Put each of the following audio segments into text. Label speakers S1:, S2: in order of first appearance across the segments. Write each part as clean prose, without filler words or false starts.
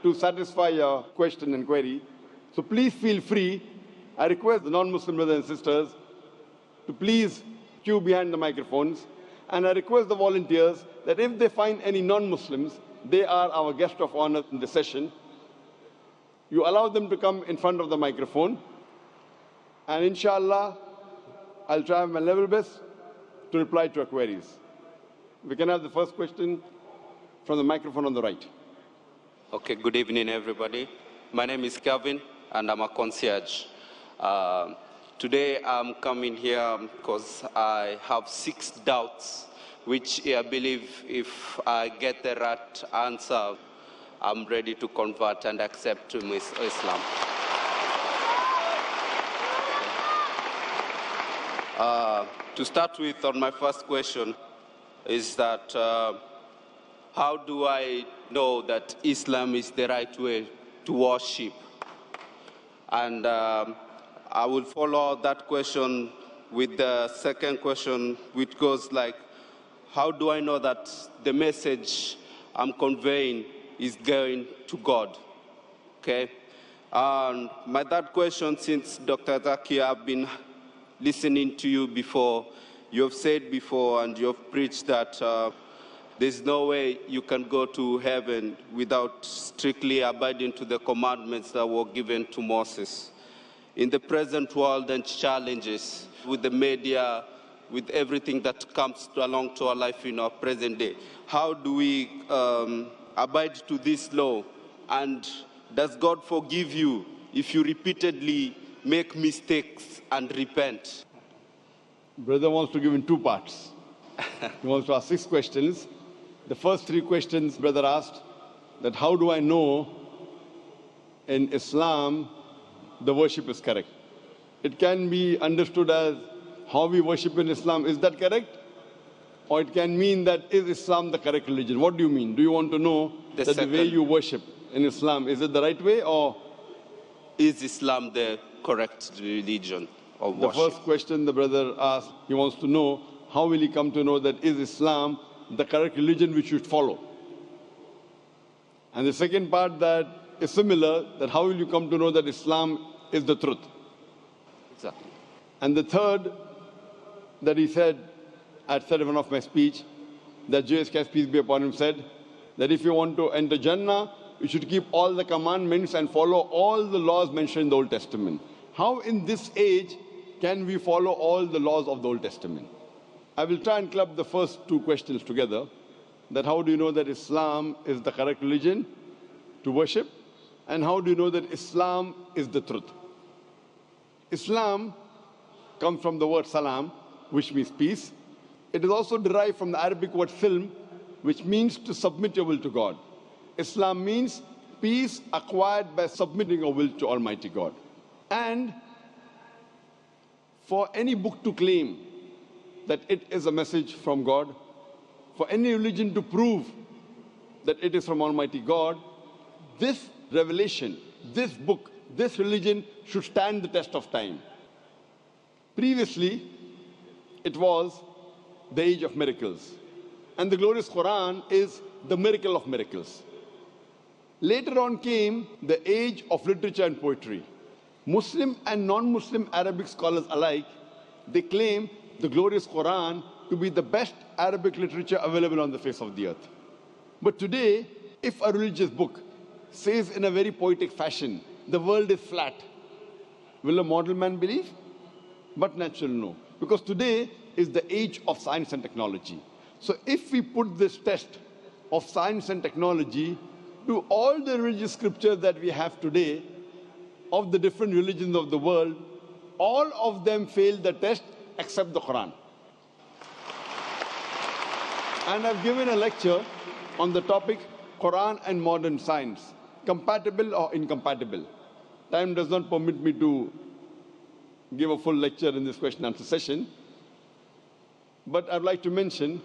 S1: to satisfy your question and query. So please feel free. I request the non-Muslim brothers and sisters to please queue behind the microphones. And I request the volunteers that if they find any non-Muslims, they are our guest of honor in the session. You allow them to come in front of the microphone. And inshallah, I'll try my level best to reply to your queries. We can have the first question from the microphone on the right.
S2: Okay, good evening, everybody. My name is Kelvin, and I'm a concierge. Today, I'm coming here because I have 6 doubts, which I believe if I get the right answer, I'm ready to convert and accept to Islam. To start with, on my first question, is that how do I know that Islam is the right way to worship? And I will follow that question with the second question, which goes like, how do I know that the message I'm conveying is going to God? Okay? And my third question, since Dr. Zaki, I've been listening to you before, you have said before and you have preached that there's no way you can go to heaven without strictly abiding to the commandments that were given to Moses. In the present world and challenges with the media, with everything that comes along to our life in our present day, how do we abide to this law? And does God forgive you if you repeatedly make mistakes and repent?
S1: Brother wants to give in 2 parts. He wants to ask 6 questions. The first 3 questions, brother asked, that how do I know in Islam the worship is correct? It can be understood as how we worship in Islam, is that correct? Or it can mean that is Islam the correct religion? What do you mean? Do you want to know that the way you worship in Islam, is it the right way, or
S2: is Islam the correct religion of worship?
S1: The first question the brother asked, he wants to know how will he come to know that is Islam the correct religion we should follow? And the second part that is similar, that how will you come to know that Islam is the truth?
S2: Exactly.
S1: And the third that he said, at one of my speech, that J.S. peace be upon him, said that if you want to enter Jannah, you should keep all the commandments and follow all the laws mentioned in the Old Testament. How in this age can we follow all the laws of the Old Testament? I will try and club the first 2 questions together, that how do you know that Islam is the correct religion to worship? And how do you know that Islam is the truth? Islam comes from the word salam, which means peace. It is also derived from the Arabic word silm, which means to submit your will to God. Islam means peace acquired by submitting your will to Almighty God. And for any book to claim that it is a message from God, for any religion to prove that it is from Almighty God, this revelation, this book, this religion should stand the test of time. Previously, it was the age of miracles. And the glorious Quran is the miracle of miracles. Later on came the age of literature and poetry. Muslim and non-Muslim Arabic scholars alike, they claim the glorious Quran to be the best Arabic literature available on the face of the earth. But today, if a religious book says in a very poetic fashion, the world is flat, will a mortal man believe? But natural, no. Because today is the age of science and technology. So if we put this test of science and technology to all the religious scriptures that we have today of the different religions of the world, all of them fail the test except the Quran. And I've given a lecture on the topic Quran and modern science, compatible or incompatible. Time does not permit me to give a full lecture in this question and answer session. But I'd like to mention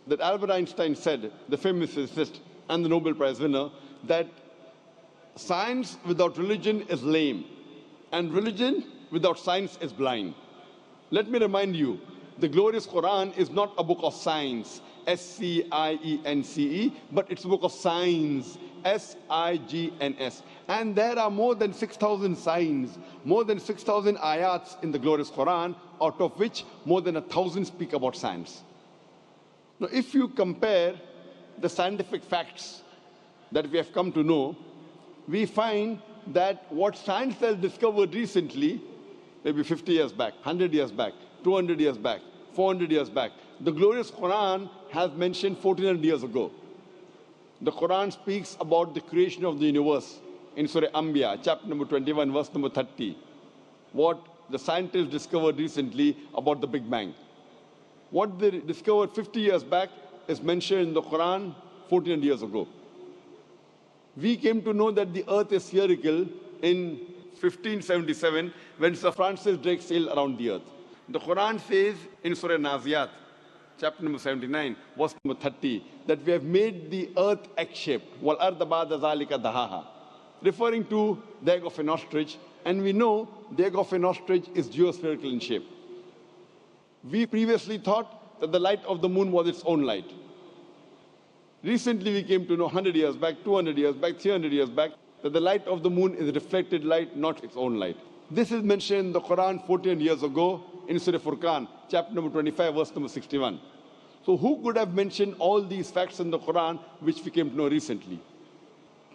S1: that Albert Einstein said, the famous physicist and the Nobel Prize winner, that science without religion is lame, and religion without science is blind. Let me remind you, the glorious Quran is not a book of science. S-C-I-E-N-C-E, but it's a book of signs, S-I-G-N-S. And there are more than 6,000 signs, more than 6,000 ayats in the glorious Quran, out of which more than 1,000 speak about science. Now, if you compare the scientific facts that we have come to know, we find that what science has discovered recently, maybe 50 years back, 100 years back, 200 years back, 400 years back, the glorious Quran has mentioned 1400 years ago. The Quran speaks about the creation of the universe in Surah Anbiya, chapter number 21, verse number 30. What the scientists discovered recently about the Big Bang. What they discovered 50 years back is mentioned in the Quran 1400 years ago. We came to know that the earth is spherical in 1577 when Sir Francis Drake sailed around the earth. The Quran says in Surah Naziyat, chapter number 79, verse number 30, that we have made the earth egg-shaped, wal arda ba'da zalika dahaha, referring to the egg of an ostrich, and we know the egg of an ostrich is geospherical in shape. We previously thought that the light of the moon was its own light. Recently we came to know 100 years back, 200 years back, 300 years back, that the light of the moon is reflected light, not its own light. This is mentioned in the Quran 14 years ago in Surah Furqan, chapter number 25, verse number 61. So who could have mentioned all these facts in the Quran which we came to know recently?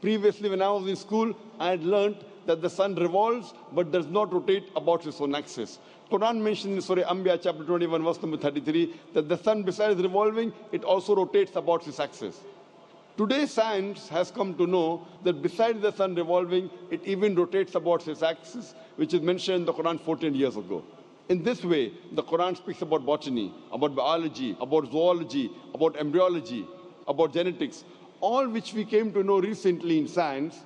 S1: Previously, when I was in school, I had learned that the sun revolves but does not rotate about its own axis. Quran mentioned in Surah Anbiya, chapter 21, verse number 33, that the sun, besides revolving, it also rotates about its axis. Today, science has come to know that besides the sun revolving, it even rotates about its axis, which is mentioned in the Quran 14 years ago. In this way, the Quran speaks about botany, about biology, about zoology, about embryology, about genetics, all which we came to know recently in science,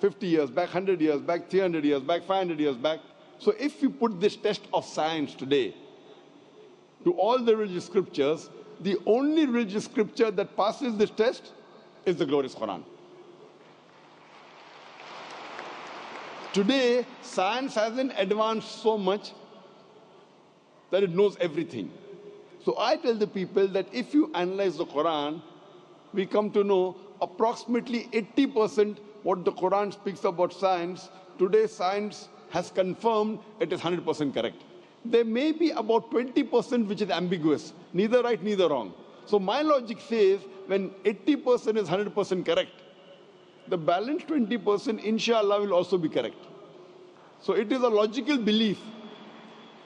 S1: 50 years back, 100 years back, 300 years back, 500 years back. So if we put this test of science today to all the religious scriptures, the only religious scripture that passes this test is the glorious Quran. Today, science hasn't advanced so much that it knows everything. So I tell the people that if you analyze the Quran, we come to know approximately 80% what the Quran speaks about science. Today, science has confirmed it is 100% correct. There may be about 20% which is ambiguous, neither right, neither wrong. So my logic says when 80% is 100% correct, the balance 20%, inshallah, will also be correct. So it is a logical belief.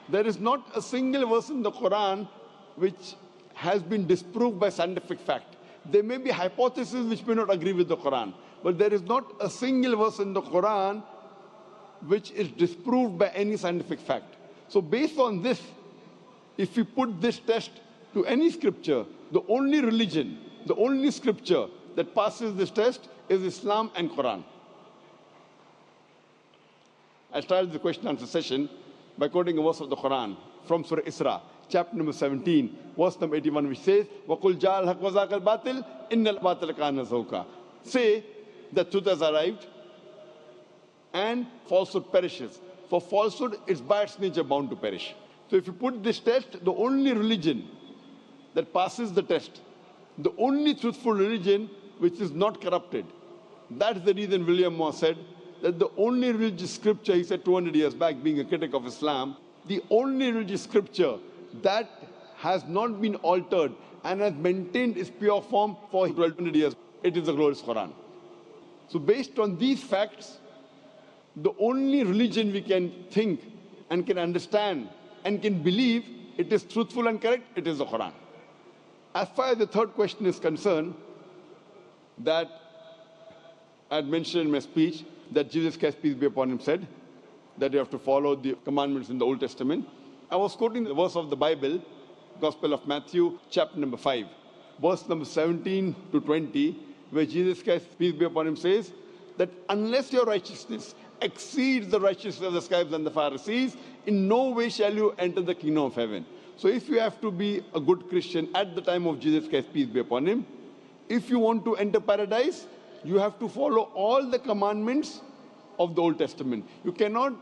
S1: There is not a single verse in the Quran which has been disproved by scientific fact. There may be hypotheses which may not agree with the Quran, but there is not a single verse in the Quran which is disproved by any scientific fact. So based on this, if we put this test to any scripture, the only religion, the only scripture that passes this test is Islam and Quran. I started the question and answer session by quoting a verse of the Quran from Surah Isra, chapter number 17, verse number 81, which says, وَقُلْ جَاءَ الْحَقُّ وَزَاقَ الْبَاطِلُ إِنَّ الْبَاطِلَ كَانَ زَهُوقًا. Say that truth has arrived and falsehood perishes. For falsehood is by its nature bound to perish. So if you put this test, the only religion that passes the test, the only truthful religion which is not corrupted, that's the reason William Moore said that the only religious scripture, he said 200 years back, being a critic of Islam, the only religious scripture that has not been altered and has maintained its pure form for 1200 years, it is the glorious Quran. So based on these facts, the only religion we can think and can understand and can believe it is truthful and correct, it is the Quran. As far as the third question is concerned, that I had mentioned in my speech that Jesus Christ, peace be upon him, said that you have to follow the commandments in the Old Testament. I was quoting the verse of the Bible, Gospel of Matthew, chapter number 5, verse number 17 to 20, where Jesus Christ, peace be upon him, says that unless your righteousness exceeds the righteousness of the scribes and the Pharisees, in no way shall you enter the kingdom of heaven. So if you have to be a good Christian at the time of Jesus Christ, peace be upon him, if you want to enter paradise, you have to follow all the commandments of the Old Testament. You cannot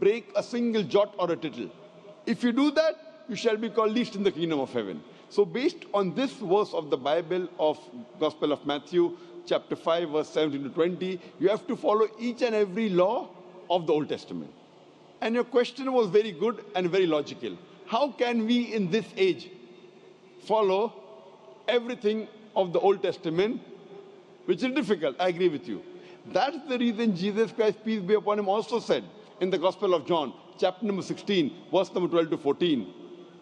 S1: break a single jot or a tittle. If you do that, you shall be called least in the kingdom of heaven. So based on this verse of the Bible of Gospel of Matthew, chapter 5, verse 17 to 20, you have to follow each and every law of the Old Testament. And your question was very good and very logical. How can we in this age follow everything of the Old Testament, which is difficult? I agree with you. That's the reason Jesus Christ, peace be upon him, also said in the Gospel of John, chapter number 16, verse number 12 to 14.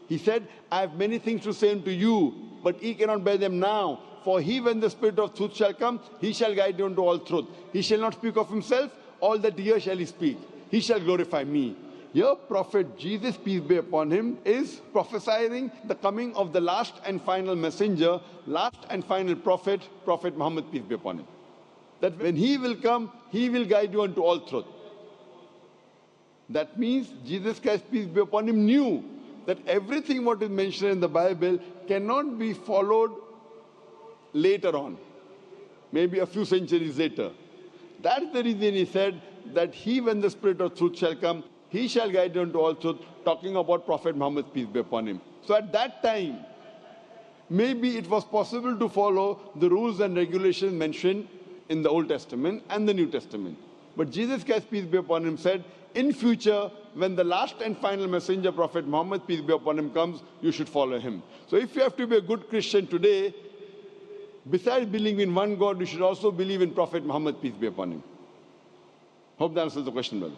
S1: He said, I have many things to say unto you, but ye cannot bear them now. For he, when the Spirit of truth shall come, he shall guide you into all truth. He shall not speak of himself, all that he hears shall he speak. He shall glorify me. Your prophet Jesus, peace be upon him, is prophesying the coming of the last and final messenger, last and final prophet, Prophet Muhammad, peace be upon him. That when he will come, he will guide you unto all truth. That means Jesus Christ, peace be upon him, knew that everything what is mentioned in the Bible cannot be followed later on, maybe a few centuries later. That's the reason he said that he, when the Spirit of truth shall come, he shall guide you into all truth, talking about Prophet Muhammad, peace be upon him. So at that time, maybe it was possible to follow the rules and regulations mentioned in the Old Testament and the New Testament. But Jesus Christ, peace be upon him, said, in future, when the last and final messenger, Prophet Muhammad, peace be upon him, comes, you should follow him. So if you have to be a good Christian today, besides believing in one God, you should also believe in Prophet Muhammad, peace be upon him. Hope that answers the question, brother.